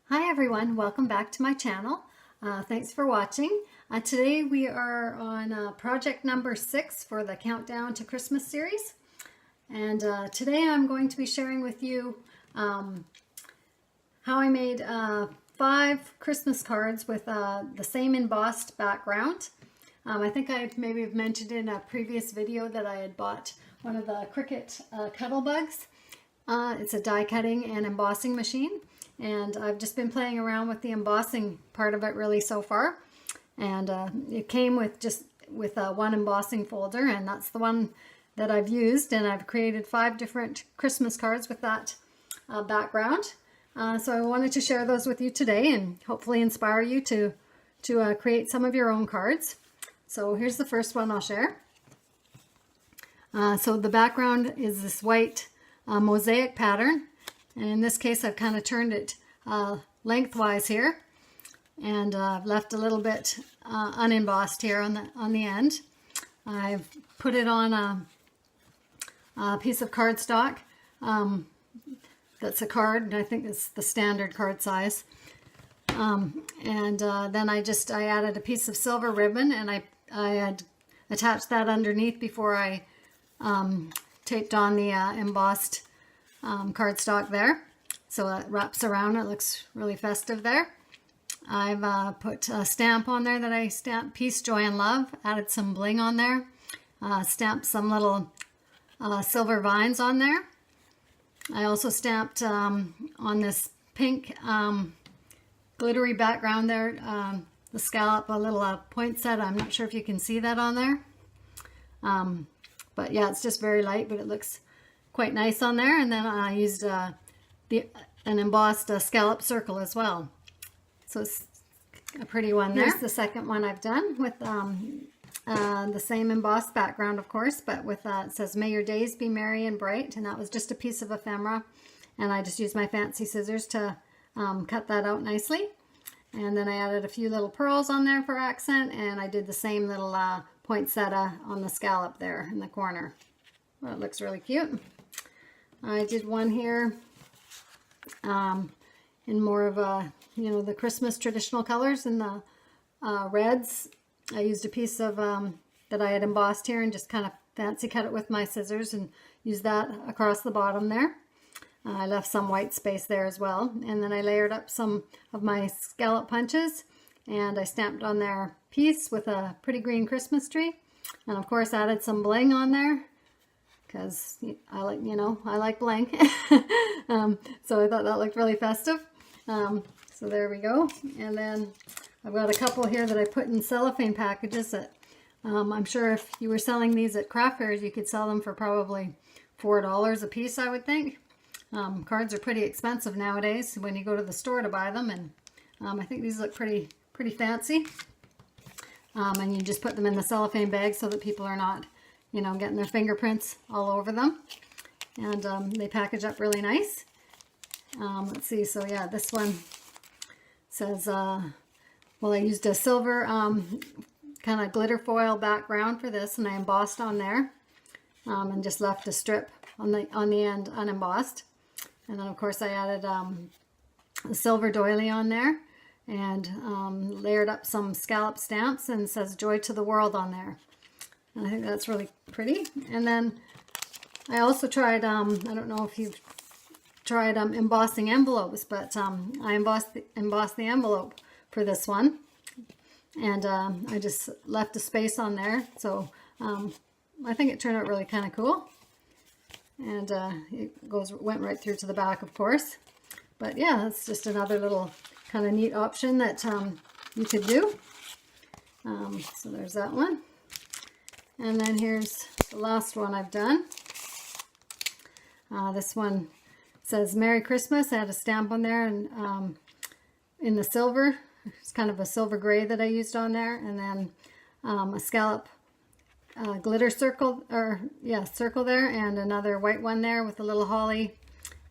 Hi everyone, welcome back to my channel. Thanks for watching. Today we are on project number 6 for the Countdown to Christmas series. And today I'm going to be sharing with you how I made 5 Christmas cards with the same embossed background. I think I maybe have mentioned in a previous video that I had bought one of the Cricut Cuddle Bugs. It's a die cutting and embossing machine. And I've just been playing around with the embossing part of it really so far. And it came with one embossing folder, and that's the one that I've used. And I've created 5 different Christmas cards with that background. So I wanted to share those with you today and hopefully inspire you to create some of your own cards. So here's the first one I'll share. So the background is this white mosaic pattern. And in this case, I've kind of turned it lengthwise here, and left a little bit unembossed here on the end. I've put it on a piece of cardstock. That's a card, and I think it's the standard card size. Then I added a piece of silver ribbon, and I had attached that underneath before I taped on the embossed cardstock there, so it wraps around. It looks really festive there. I've put a stamp on there that I stamped Peace, Joy, and Love. Added some bling on there. Stamped some little silver vines on there. I also stamped on this pink glittery background there, the scallop, a little poinsettia. I'm not sure if you can see that on there. But yeah, it's just very light, but it looks quite nice on there. And then I used an embossed scallop circle as well. So it's a pretty one there. Here's the second one I've done with the same embossed background, of course, but with it says, "May your days be merry and bright." And that was just a piece of ephemera. And I just used my fancy scissors to cut that out nicely. And then I added a few little pearls on there for accent. And I did the same little poinsettia on the scallop there in the corner. Well, it looks really cute. I did one here in more of a, the Christmas traditional colors in the reds. I used a piece of that I had embossed here and just kind of fancy cut it with my scissors and used that across the bottom there. I left some white space there as well. And then I layered up some of my scallop punches, and I stamped on there Peace with a pretty green Christmas tree. And of course added some bling on there, because I like bling. So I thought that looked really festive. So there we go. And then I've got a couple here that I put in cellophane packages that I'm sure if you were selling these at craft fairs, you could sell them for probably $4 a piece, I would think. Cards are pretty expensive nowadays when you go to the store to buy them, and I think these look pretty fancy. And you just put them in the cellophane bag so that people are not getting their fingerprints all over them. And they package up really nice. Let's see, so yeah, this one says, well, I used a silver kind of glitter foil background for this, and I embossed on there, and just left a strip on the end unembossed. And then of course I added a silver doily on there, and layered up some scallop stamps, and it says "Joy to the World" on there. I think that's really pretty. And then I also tried, I don't know if you've tried embossing envelopes, but I embossed the envelope for this one. And I just left a space on there. So I think it turned out really kind of cool. And it went right through to the back, of course. But yeah, that's just another little kind of neat option that you could do. So there's that one. And then here's the last one I've done. This one says "Merry Christmas." I had a stamp on there, and in the silver. It's kind of a silver gray that I used on there. And then a scallop glitter circle, circle there, and another white one there with a little holly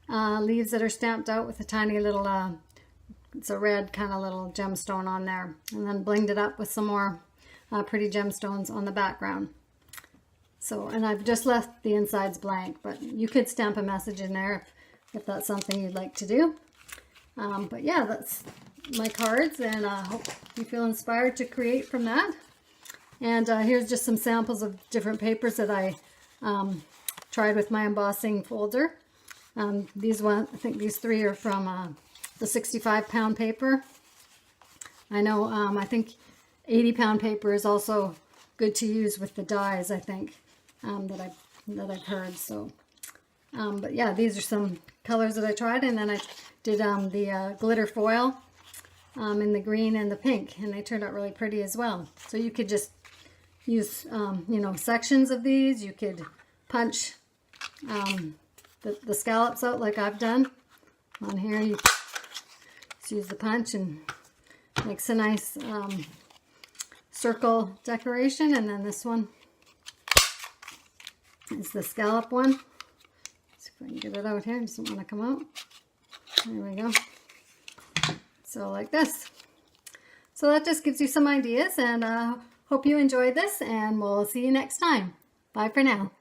leaves that are stamped out with a tiny little, it's a red kind of little gemstone on there. And then blinged it up with some more pretty gemstones on the background. So, and I've just left the insides blank, but you could stamp a message in there if that's something you'd like to do. But yeah, that's my cards, and I hope you feel inspired to create from that. And here's just some samples of different papers that I tried with my embossing folder. I think these 3 are from the 65-pound paper. I know, I think 80-pound paper is also good to use with the dies, I think, that I've heard. So, but yeah, these are some colors that I tried, and then I did the glitter foil in the green and the pink, and they turned out really pretty as well. So you could just use, you know, sections of these. You could punch the scallops out like I've done on here. You just use the punch and makes a nice circle decoration. And then this one is the scallop one. Let's see if I can get it out here. It doesn't want to come out. There we go. So like this. So that just gives you some ideas, and hope you enjoyed this, and we'll see you next time. Bye for now.